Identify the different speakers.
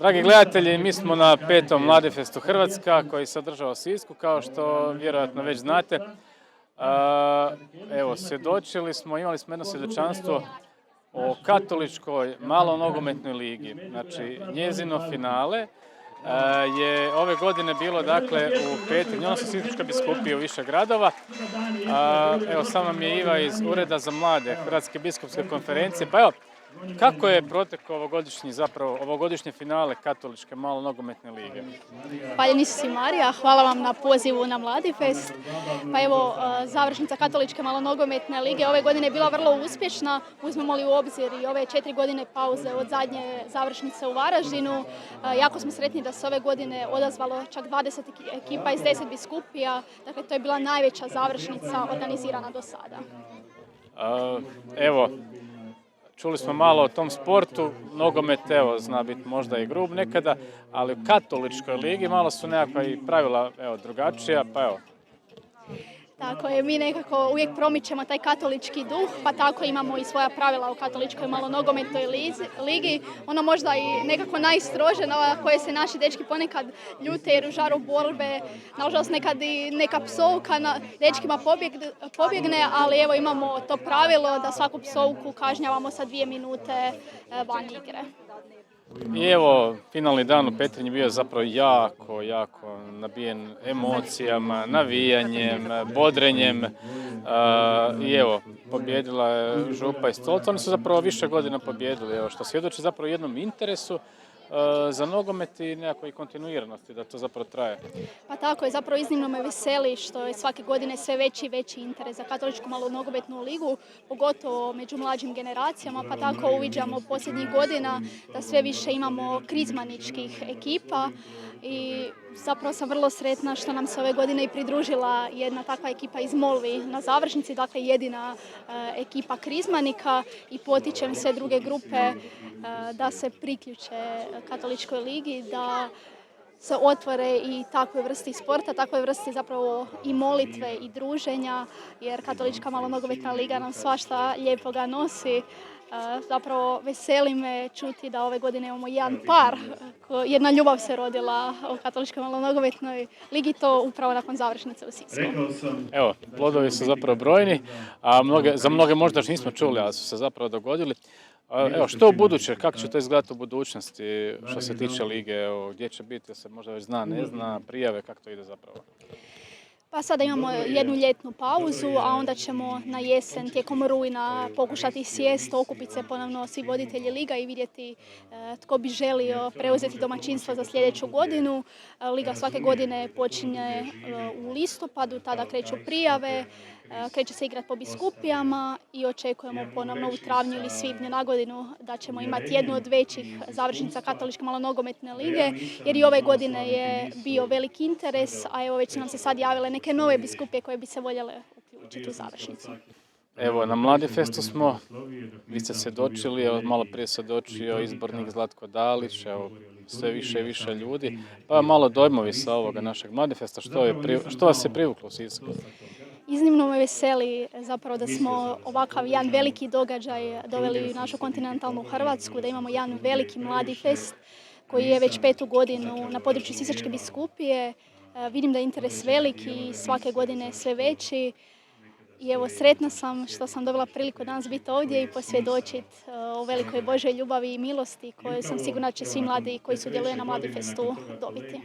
Speaker 1: Dragi gledatelji, mi smo na 5. Mladifestu Hrvatska koji se održava u Sisku, kao što vjerojatno već znate. Evo, imali smo jedno svjedočanstvo o katoličkoj malonogometnoj ligi. Znači, njezino finale je ove godine bilo dakle u Petrinji, odnosno Sisačka biskupija u više gradova. Evo, sam nam je Iva iz Ureda za mlade Hrvatske biskupske konferencije. Pa evo, kako je protekao ovogodišnje finale katoličke malonogometne lige?
Speaker 2: Hvaljeni su si Marija, hvala vam na pozivu na Mladifest. Pa evo, završnica katoličke malonogometne lige ove godine je bila vrlo uspješna. Uzmemo li u obzir i ove 4 godine pauze od zadnje završnice u Varaždinu. Jako smo sretni da se ove godine odazvalo čak 20 ekipa iz 10 biskupija. Dakle, to je bila najveća završnica organizirana do sada.
Speaker 1: Evo, čuli smo malo o tom sportu, nogomet, evo, zna biti možda i grub nekada, ali u katoličkoj ligi malo su nekakva i pravila, evo, drugačija, pa evo.
Speaker 2: Tako je, mi nekako uvijek promičemo taj katolički duh, pa tako imamo i svoja pravila u katoličkoj malonogometnoj ligi. Ono možda i nekako najstrože na koje se naši dečki ponekad ljute jer u žaru borbe, nažalost nekad i neka psovka na dečkima pobjegne, ali evo imamo to pravilo da svaku psovku kažnjavamo sa 2 minute van igre.
Speaker 1: I evo, finalni dan u Petrinji bio je zapravo jako nabijen emocijama, navijanjem, bodrenjem. I evo, pobjedila je Župa iz Stolca. Oni su zapravo više godina pobjedili, evo, što svjedoči zapravo jednom interesu za nogomet i nekakvoj kontinuiranosti, da to zapravo traje.
Speaker 2: Pa tako je, zapravo iznimno me veseli što je svake godine sve veći i veći interes za katoličku malonogometnu ligu, pogotovo među mlađim generacijama, pa tako uviđamo posljednjih godina da sve više imamo krizmaničkih ekipa i zapravo sam vrlo sretna što nam se ove godine i pridružila jedna takva ekipa iz Molvi na završnici, dakle jedina ekipa krizmanika, i potičem sve druge grupe da se priključe katoličkoj ligi, da se otvore i takve vrsti sporta, takve vrsti zapravo i molitve i druženja, jer katolička malonogometna liga nam svašta lijepoga nosi. Zapravo veseli me čuti da ove godine imamo jedan par, jedna ljubav se rodila u katoličkoj malonogometnoj ligi, to upravo nakon završnice u Sisku.
Speaker 1: Evo, plodovi su zapravo brojni, a za mnoge možda još nismo čuli, ali su se zapravo dogodili. Evo, što u buduće, kako će to izgledati u budućnosti što se tiče lige, evo, gdje će biti, se možda već zna, ne zna, prijave, kako to ide zapravo?
Speaker 2: Pa sada imamo jednu ljetnu pauzu, a onda ćemo na jesen tijekom rujna pokušati sjest, okupiti se ponovno svi voditelji liga i vidjeti tko bi želio preuzeti domaćinstvo za sljedeću godinu. Liga svake godine počinje u listopadu, tada kreću prijave, kreće se igrati po biskupijama i očekujemo ponovno u travnju ili svibnju na godinu da ćemo imati jednu od većih završnica katoličke malonogometne lige, jer i ove godine je bio veliki interes, a evo već su nam se sad javile neke nove biskupije koje bi se voljele uključiti u završnicu.
Speaker 1: Evo, na Mladifestu smo, vi ste svjedočili, evo, malo prije svjedočio izbornik Zlatko Dalić, evo, sve više i više ljudi. Pa malo dojmovi sa ovoga našeg Mladifesta, što vas je privuklo u Sisku?
Speaker 2: Iznimno me veseli zapravo da smo ovakav jedan veliki događaj doveli u našu kontinentalnu Hrvatsku, da imamo jedan veliki Mladifest koji je već 5. godinu na području Sisačke biskupije. Vidim da je interes veliki i svake godine sve veći. I evo, sretna sam što sam dobila priliku danas biti ovdje i posvjedočiti o velikoj Božoj ljubavi i milosti koju sam sigurna da će svi mladi koji sudjeluju na Mladifestu dobiti.